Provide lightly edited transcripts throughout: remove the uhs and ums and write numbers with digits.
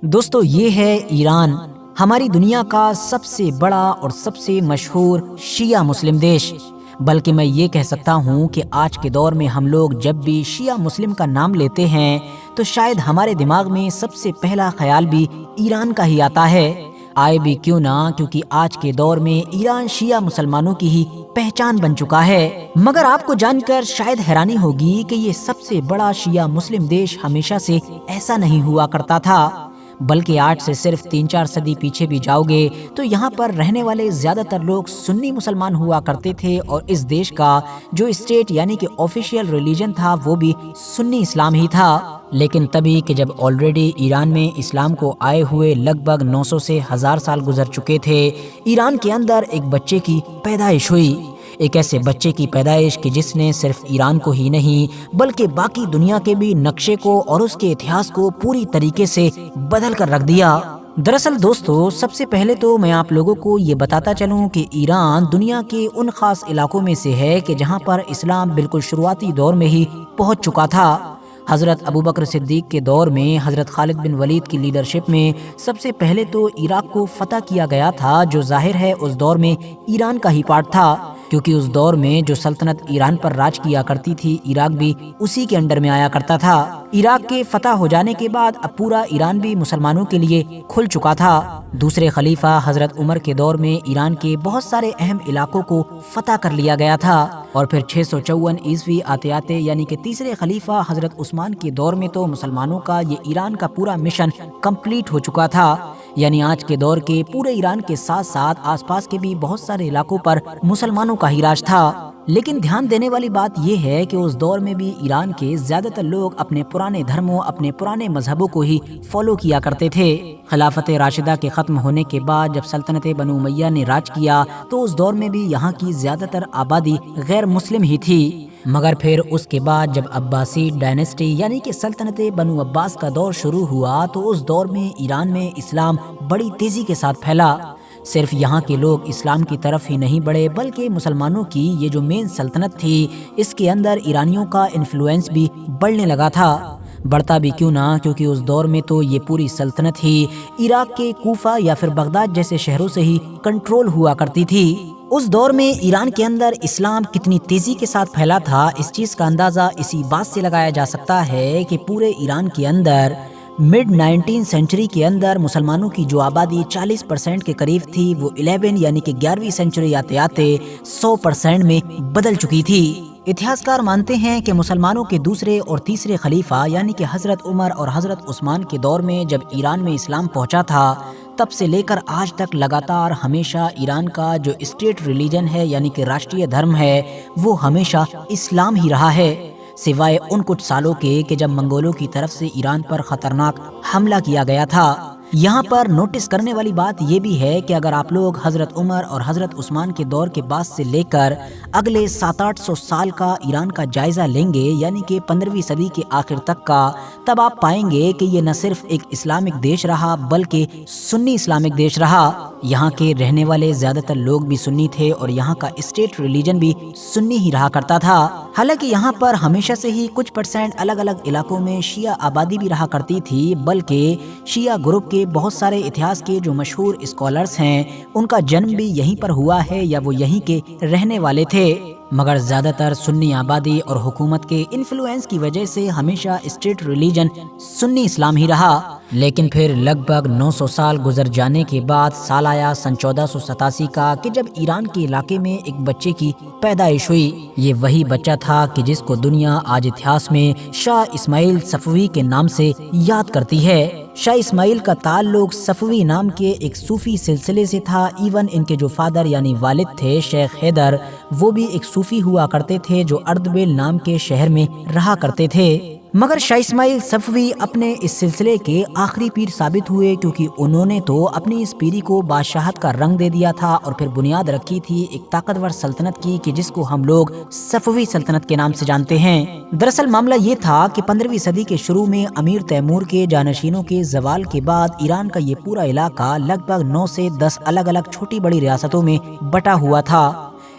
دوستو یہ ہے ایران، ہماری دنیا کا سب سے بڑا اور سب سے مشہور شیعہ مسلم دیش۔ بلکہ میں یہ کہہ سکتا ہوں کہ آج کے دور میں ہم لوگ جب بھی شیعہ مسلم کا نام لیتے ہیں تو شاید ہمارے دماغ میں سب سے پہلا خیال بھی ایران کا ہی آتا ہے۔ آئے بھی کیوں نہ، کیونکہ آج کے دور میں ایران شیعہ مسلمانوں کی ہی پہچان بن چکا ہے۔ مگر آپ کو جان کر شاید حیرانی ہوگی کہ یہ سب سے بڑا شیعہ مسلم دیش ہمیشہ سے ایسا نہیں ہوا کرتا تھا، بلکہ آج سے صرف 3-4 صدی پیچھے بھی جاؤ گے تو یہاں پر رہنے والے زیادہ تر لوگ سنی مسلمان ہوا کرتے تھے، اور اس دیش کا جو اسٹیٹ یعنی کہ آفیشیل ریلیجن تھا وہ بھی سنی اسلام ہی تھا۔ لیکن تبھی کہ جب آلریڈی ایران میں اسلام کو آئے ہوئے لگ بھگ 900 سے 1000 سال گزر چکے تھے، ایران کے اندر ایک بچے کی پیدائش ہوئی، ایک ایسے بچے کی پیدائش کہ جس نے صرف ایران کو ہی نہیں بلکہ باقی دنیا کے بھی نقشے کو اور اس کے اتہاس کو پوری طریقے سے بدل کر رکھ دیا۔ دراصل دوستو، سب سے پہلے تو میں آپ لوگوں کو یہ بتاتا چلوں کہ ایران دنیا کے ان خاص علاقوں میں سے ہے کہ جہاں پر اسلام بالکل شروعاتی دور میں ہی پہنچ چکا تھا۔ حضرت ابوبکر صدیق کے دور میں حضرت خالد بن ولید کی لیڈرشپ میں سب سے پہلے تو عراق کو فتح کیا گیا تھا، جو ظاہر ہے اس دور میں ایران کا ہی پارٹ تھا، کیونکہ اس دور میں جو سلطنت ایران پر راج کیا کرتی تھی عراق بھی اسی کے انڈر میں آیا کرتا تھا۔ عراق کے فتح ہو جانے کے بعد اب پورا ایران بھی مسلمانوں کے لیے کھل چکا تھا۔ دوسرے خلیفہ حضرت عمر کے دور میں ایران کے بہت سارے اہم علاقوں کو فتح کر لیا گیا تھا، اور پھر 654 عیسوی آتے آتے یعنی کہ تیسرے خلیفہ حضرت عثمان کے دور میں تو مسلمانوں کا یہ ایران کا پورا مشن کمپلیٹ ہو چکا تھا۔ یعنی آج کے دور کے پورے ایران کے ساتھ ساتھ آس پاس کے بھی بہت سارے علاقوں پر مسلمانوں کا ہی راج تھا۔ لیکن دھیان دینے والی بات یہ ہے کہ اس دور میں بھی ایران کے زیادہ تر لوگ اپنے پرانے دھرموں، اپنے پرانے مذہبوں کو ہی فالو کیا کرتے تھے۔ خلافت راشدہ کے ختم ہونے کے بعد جب سلطنت بنو امیہ نے راج کیا تو اس دور میں بھی یہاں کی زیادہ تر آبادی غیر مسلم ہی تھی، مگر پھر اس کے بعد جب عباسی ڈائنیسٹی یعنی کہ سلطنت بنو عباس کا دور شروع ہوا تو اس دور میں ایران میں اسلام بڑی تیزی کے ساتھ پھیلا۔ صرف یہاں کے لوگ اسلام کی طرف ہی نہیں بڑھے بلکہ مسلمانوں کی یہ جو مین سلطنت تھی اس کے اندر ایرانیوں کا انفلوئنس بھی بڑھنے لگا تھا۔ بڑھتا بھی کیوں نہ، کیونکہ اس دور میں تو یہ پوری سلطنت ہی عراق کے کوفہ یا پھر بغداد جیسے شہروں سے ہی کنٹرول ہوا کرتی تھی۔ اس دور میں ایران کے اندر اسلام کتنی تیزی کے ساتھ پھیلا تھا، اس چیز کا اندازہ اسی بات سے لگایا جا سکتا ہے کہ پورے ایران کے اندر مڈ 19 سینچری کے اندر مسلمانوں کی جو آبادی 40% کے قریب تھی وہ 11 یعنی کہ 11ویں سینچری آتے آتے 100% میں بدل چکی تھی۔ اتہاسکار مانتے ہیں کہ مسلمانوں کے دوسرے اور تیسرے خلیفہ یعنی کہ حضرت عمر اور حضرت عثمان کے دور میں جب ایران میں اسلام پہنچا تھا تب سے لے کر آج تک لگاتار ہمیشہ ایران کا جو اسٹیٹ ریلیجن ہے یعنی کہ راشٹریہ دھرم ہے وہ ہمیشہ اسلام ہی رہا ہے، سوائے ان کچھ سالوں کے کہ جب منگولوں کی طرف سے ایران پر خطرناک حملہ کیا گیا تھا۔ یہاں پر نوٹس کرنے والی بات یہ بھی ہے کہ اگر آپ لوگ حضرت عمر اور حضرت عثمان کے دور کے بعد سے لے کر اگلے 700-800 سال کا ایران کا جائزہ لیں گے یعنی کہ 15ویں صدی کے آخر تک کا، تب آپ پائیں گے کہ یہ نہ صرف ایک اسلامک دیش رہا بلکہ سنی اسلامک دیش رہا۔ یہاں کے رہنے والے زیادہ تر لوگ بھی سنی تھے اور یہاں کا اسٹیٹ ریلیجن بھی سنی ہی رہا کرتا تھا۔ حالانکہ یہاں پر ہمیشہ سے ہی کچھ % الگ الگ علاقوں میں شیعہ آبادی بھی رہا کرتی تھی، بلکہ شیعہ گروپ کے بہت سارے اتہاس کے جو مشہور اسکالرز ہیں ان کا جنم بھی یہیں پر ہوا ہے یا وہ یہیں کے رہنے والے تھے، مگر زیادہ تر سنی آبادی اور حکومت کے انفلوئنس کی وجہ سے ہمیشہ اسٹیٹ ریلیجن سنی اسلام ہی رہا۔ لیکن پھر لگ بھگ 900 سال گزر جانے کے بعد سال آیا سن 1487 کا کہ جب ایران کے علاقے میں ایک بچے کی پیدائش ہوئی۔ یہ وہی بچہ تھا کہ جس کو دنیا آج اتہاس میں شاہ اسماعیل صفوی کے نام سے یاد کرتی ہے۔ شاہ اسماعیل کا تعلق صفوی نام کے ایک صوفی سلسلے سے تھا، ایون ان کے جو فادر یعنی والد تھے شیخ حیدر وہ بھی ایک صوفی ہوا کرتے تھے جو اردبیل نام کے شہر میں رہا کرتے تھے۔ مگر شاہ اسماعیل صفوی اپنے اس سلسلے کے آخری پیر ثابت ہوئے، کیونکہ انہوں نے تو اپنی اس پیری کو بادشاہت کا رنگ دے دیا تھا اور پھر بنیاد رکھی تھی ایک طاقتور سلطنت کی کہ جس کو ہم لوگ صفوی سلطنت کے نام سے جانتے ہیں۔ دراصل معاملہ یہ تھا کہ 15ویں صدی کے شروع میں امیر تیمور کے جانشینوں کے زوال کے بعد ایران کا یہ پورا علاقہ لگ بھگ 9 سے 10 الگ الگ چھوٹی بڑی ریاستوں میں بٹا ہوا تھا۔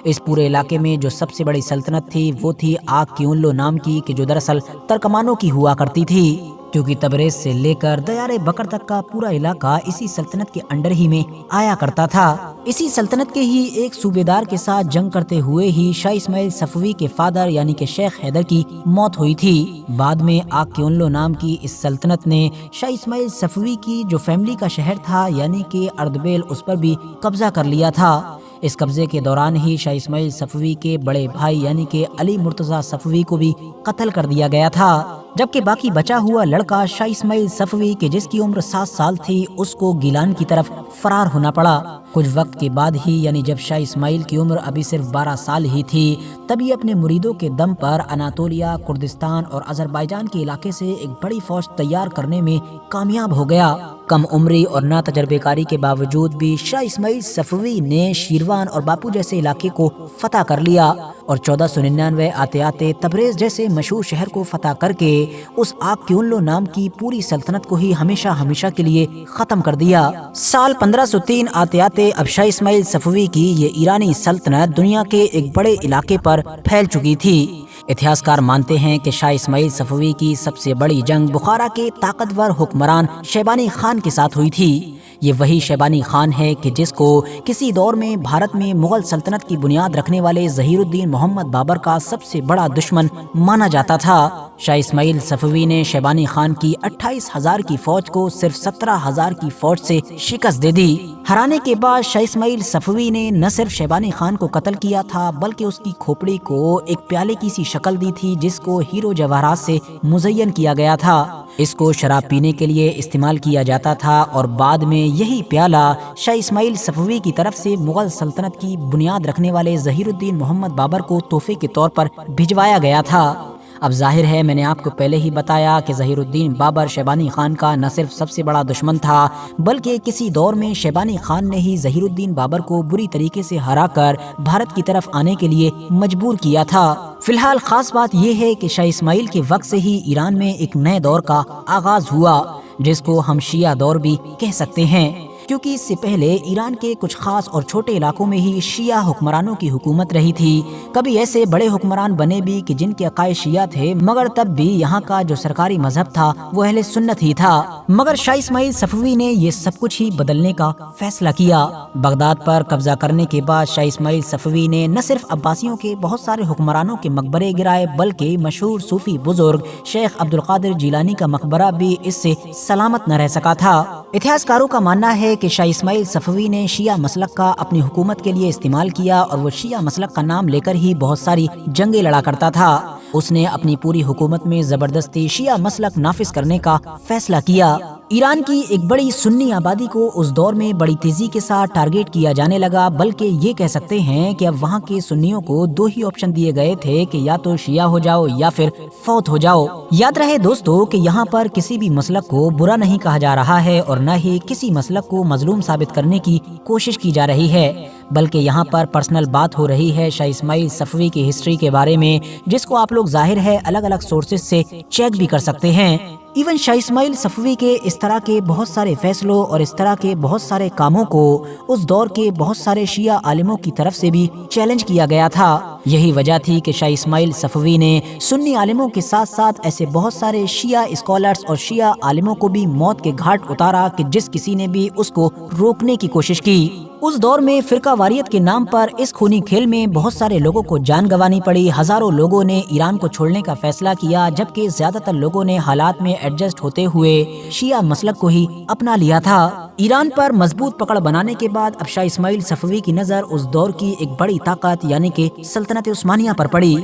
اس پورے علاقے میں جو سب سے بڑی سلطنت تھی وہ تھی آگ کیونلو نام کی، کہ جو دراصل ترکمانوں کی ہوا کرتی تھی۔ क्योंकि तबरेज से लेकर दयार बकर तक का पूरा इलाका इसी सल्तनत के अंडर ही में आया करता था। इसी सल्तनत के ही एक सूबेदार के साथ जंग करते हुए ही शाह इस्माइल सफवी के फादर यानी कि शेख हैदर की मौत हुई थी। बाद में आग के उनलो नाम की इस सल्तनत ने शाह इस्माइल सफवी की जो फैमिली का शहर था यानी कि अर्दबेल, उस पर भी कब्जा कर लिया था। इस कब्जे के दौरान ही शाह इस्माइल सफवी के बड़े भाई यानी कि अली मुर्तजा सफवी को भी कत्ल कर दिया गया था, जबकि बाकी बचा हुआ लड़का शाह इस्माइल सफवी के जिसकी उम्र 7 साल थी उसको गिलान की तरफ फरार होना पड़ा। कुछ वक्त के बाद ही यानी जब शाह इस्माइल की उम्र अभी सिर्फ 12 साल ही थी तब ये अपने मुरीदों के दम पर अनातोलिया, कुर्दिस्तान और अजरबैजान के इलाके से एक बड़ी फौज तैयार करने में कामयाब हो गया। कम उम्री और ना तजर्बेकारी के बावजूद भी शाह इस्माइल सफवी ने शीरवान और बापू जैसे इलाके को फतह कर लिया और 1499 आते आते तबरेज जैसे मशहूर शहर को फतह करके उस आग के उनलो नाम की पूरी सल्तनत को ही हमेशा हमेशा के लिए खत्म कर दिया। साल 1503 आते आते अब शाह इस्माइल सफवी की ये ईरानी सल्तनत दुनिया के एक बड़े इलाके पर फैल चुकी थी। इतिहासकार मानते हैं कि शाह इस्माइल सफवी की सबसे बड़ी जंग बुखारा के ताकतवर हुक्मरान शैबानी खान के साथ हुई थी। ये वही शैबानी खान है कि जिसको किसी दौर में भारत में मुगल सल्तनत की बुनियाद रखने वाले ज़हीरुद्दीन मोहम्मद बाबर का सबसे बड़ा दुश्मन माना जाता था। शाह इस्माइल सफवी ने शैबानी खान की 28,000 की फौज को सिर्फ 17,000 की फौज से शिकस्त दे दी। हराने के बाद शाह इस्माइल सफवी ने न सिर्फ शैबानी खान को कत्ल किया था बल्कि उसकी खोपड़ी को एक प्याले की सी शक्ल दी थी जिसको हीरो जवाहरात से मुज़य्यन किया गया था। इसको शराब पीने के लिए इस्तेमाल किया जाता था और बाद में यही प्याला शाह इस्माइल सफवी की तरफ से मुगल सल्तनत की बुनियाद रखने वाले ज़हीरुद्दीन मोहम्मद बाबर को तोहफे के तौर पर भिजवाया गया था। अब जाहिर है मैंने आपको पहले ही बताया कि ज़हीरुद्दीन बाबर शैबानी खान का न सिर्फ सबसे बड़ा दुश्मन था बल्कि किसी दौर में शैबानी खान ने ही ज़हीरुद्दीन बाबर को बुरी तरीके से हराकर भारत की तरफ आने के लिए मजबूर किया था। फिलहाल खास बात यह है कि शाह इस्माइल के वक्त से ही ईरान में एक नए दौर का आगाज हुआ जिसको हम शिया दौर भी कह सकते हैं, क्योंकि इससे पहले ईरान के कुछ खास और छोटे इलाकों में ही शिया हुक्मरानों की हुकूमत रही थी। कभी ऐसे बड़े हुक्मरान बने भी कि जिनके अकायद शिया थे मगर तब भी यहाँ का जो सरकारी मजहब था वो अहले सुन्नत ही था। मगर शाह इस्माइल सफवी ने ये सब कुछ ही बदलने का फैसला किया। बगदाद पर कब्जा करने के बाद शाह इस्माइल सफवी ने न सिर्फ अब्बासियों के बहुत सारे हुक्मरानों के मकबरे गिराए बल्कि मशहूर सूफी बुजुर्ग शेख अब्दुल कादिर जिलानी का मकबरा भी इससे सलामत न रह सका था। इतिहासकारों का मानना है कि शाह इस्माइल सफवी ने शिया मसलक का अपनी हुकूमत के लिए इस्तेमाल किया और वो शिया मसलक का नाम लेकर ही बहुत सारी जंगें लड़ा करता था। उसने अपनी पूरी हुकूमत में जबरदस्ती शिया मसलक नाफिज करने का फैसला किया। ईरान की एक बड़ी सुन्नी आबादी को उस दौर में बड़ी तेजी के साथ टारगेट किया जाने लगा, बल्कि ये कह सकते हैं कि अब वहाँ के सुन्नियों को 2 ही ऑप्शन दिए गए थे कि या तो शिया हो जाओ या फिर फौत हो जाओ। याद रहे दोस्तों कि यहाँ पर किसी भी मसलक को बुरा नहीं कहा जा रहा है और न ही किसी मसलक को मजलूम साबित करने की कोशिश की जा रही है, बल्कि यहाँ पर पर्सनल बात हो रही है शाह इस्माइल सफवी की हिस्ट्री के बारे में, जिसको आप लोग जाहिर है अलग अलग सोर्सेज से चेक भी कर सकते हैं। इवन शाह इस्माइल सफवी के इस तरह के बहुत सारे फैसलों और इस तरह के बहुत सारे कामों को उस दौर के बहुत सारे शिया आलिमों की तरफ से भी चैलेंज किया गया था। यही वजह थी कि शाह इस्माइल सफवी ने सुन्नी आलिमों के साथ साथ ऐसे बहुत सारे शिया स्कॉलर्स और शिया आलिमों को भी मौत के घाट उतारा कि जिस किसी ने भी उसको रोकने की कोशिश की। उस दौर में फिरका वारियत के नाम पर इस खूनी खेल में बहुत सारे लोगों को जान गंवानी पड़ी। हजारों लोगों ने ईरान को छोड़ने का फैसला किया, जबकि ज्यादातर लोगों ने हालात में एडजस्ट होते हुए शिया मसलक को ही अपना लिया था। ईरान पर मजबूत पकड़ बनाने के बाद अब शाह इस्माइल सफवी की नजर उस दौर की एक बड़ी ताकत यानी कि सल्तनत उस्मानिया पर पड़ी।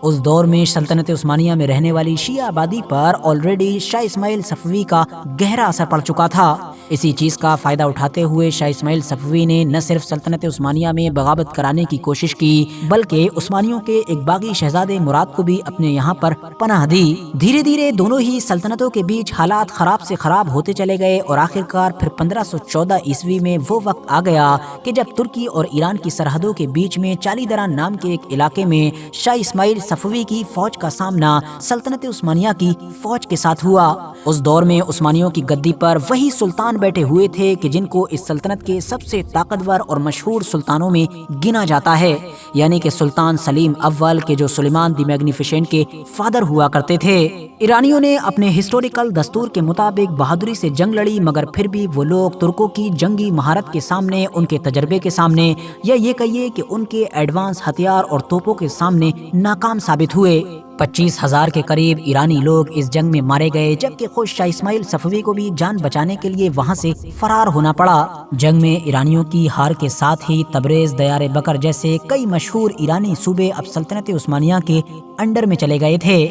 उस दौर में सल्तनत उस्मानिया में रहने वाली शिया आबादी पर ऑलरेडी शाह इस्माइल सफवी का गहरा असर पड़ चुका था। इसी चीज का फायदा उठाते हुए शाह इस्माइल सफवी ने न सिर्फ सल्तनत उस्मानिया में बगावत कराने की कोशिश की, बल्कि उस्मानियों के एक बागी शहजादे मुराद को भी अपने यहाँ पर पनाह दी। धीरे धीरे दोनों ही सल्तनतों के बीच हालात खराब से खराब होते चले गए और आखिरकार फिर 1514 ईस्वी में वो वक्त आ गया कि जब तुर्की और ईरान की सरहदों के बीच में चालीदरान नाम के एक इलाके में शाह इस्माइल सफवी की फौज का सामना सल्तनत उस्मानिया की फौज के साथ हुआ। उस दौर में उस्मानियों की गद्दी पर वही सुल्तान बैठे हुए थे कि जिनको इस सल्तनत के सबसे ताकतवर ताकतवर और मशहूर सुल्तानों में गिना जाता है, यानी कि सुल्तान सलीम अव्वल के जो सुलेमान दी मैग्निफिसेंट के फादर हुआ करते थे। ईरानियों ने अपने हिस्टोरिकल दस्तूर के मुताबिक बहादुरी से जंग लड़ी, मगर फिर भी वो लोग तुर्कों की जंगी महारत के सामने, उनके तजर्बे के सामने, या ये कहिए कि उनके एडवांस हथियार और तोपों के सामने नाकाम साबित हुए। 25,000 के करीब ईरानी लोग इस जंग में मारे गए, जबकि खुद शाह इस्माइल सफवी को भी जान बचाने के लिए वहां से फरार होना पड़ा। जंग में ईरानियों की हार के साथ ही तबरेज, दयार बकर जैसे कई मशहूर ईरानी सूबे अब सल्तनत उस्मानिया के अंडर में चले गए थे।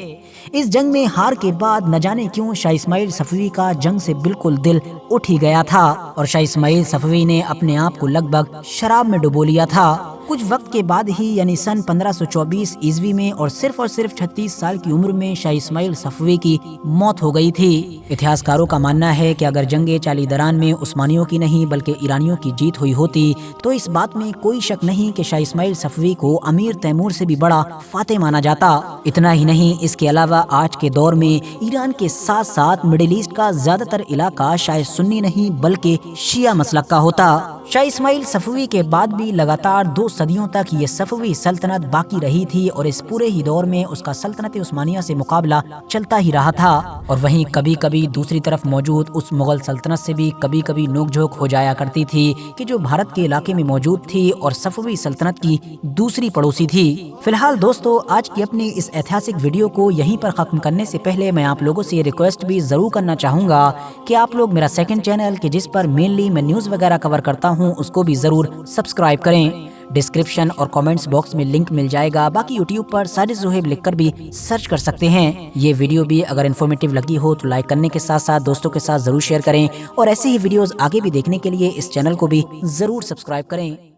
इस जंग में हार के बाद न जाने क्यों शाह इस्माइल सफवी का जंग से बिल्कुल दिल उठ ही गया था और शाह इस्माइल सफवी ने अपने आप को लगभग शराब में डुबो लिया था। कुछ वक्त के बाद ही यानी सन 1524 ईस्वी में और सिर्फ 36 साल की उम्र में शाह इस्माइल सफवी की मौत हो गई थी। इतिहासकारों का मानना है कि अगर जंगे चाली दरान में उस्मानियों की नहीं बल्कि ईरानियों की जीत हुई होती तो इस बात में कोई शक नहीं कि शाह इस्माइल सफवी को अमीर तैमूर से भी बड़ा फातेह माना जाता। इतना ही नहीं, इसके अलावा आज के दौर में ईरान के साथ साथ मिडिल ईस्ट का ज्यादातर इलाका शायद सुन्नी नहीं बल्कि शिया मसलक का होता। शाह इस्माइल सफवी के बाद भी लगातार 2 सदियों तक ये सफवी सल्तनत बाकी रही थी और इस पूरे ही दौर में उसका सल्तनत उस्मानिया से मुकाबला चलता ही रहा था। और वहीं कभी कभी दूसरी तरफ मौजूद उस मुगल सल्तनत से भी कभी कभी नोकझोंक हो जाया करती थी कि जो भारत के इलाके में मौजूद थी और सफवी सल्तनत की दूसरी पड़ोसी थी। फिलहाल दोस्तों, आज की अपनी इस ऐतिहासिक वीडियो को यहीं पर खत्म करने से पहले मैं आप लोगों से ये रिक्वेस्ट भी जरूर करना चाहूंगा कि आप लोग मेरा सेकंड चैनल कि जिस पर मेनली मैं न्यूज़ वगैरह कवर करता हूँ उसको भी जरूर सब्सक्राइब करें। डिस्क्रिप्शन और कमेंट्स बॉक्स में लिंक मिल जाएगा। बाकी यूट्यूब पर साजिद ज़ोहैब लिखकर भी सर्च कर सकते हैं। ये वीडियो भी अगर इन्फॉर्मेटिव लगी हो तो लाइक करने के साथ साथ दोस्तों के साथ जरूर शेयर करें और ऐसे ही वीडियोस आगे भी देखने के लिए इस चैनल को भी जरूर सब्सक्राइब करें।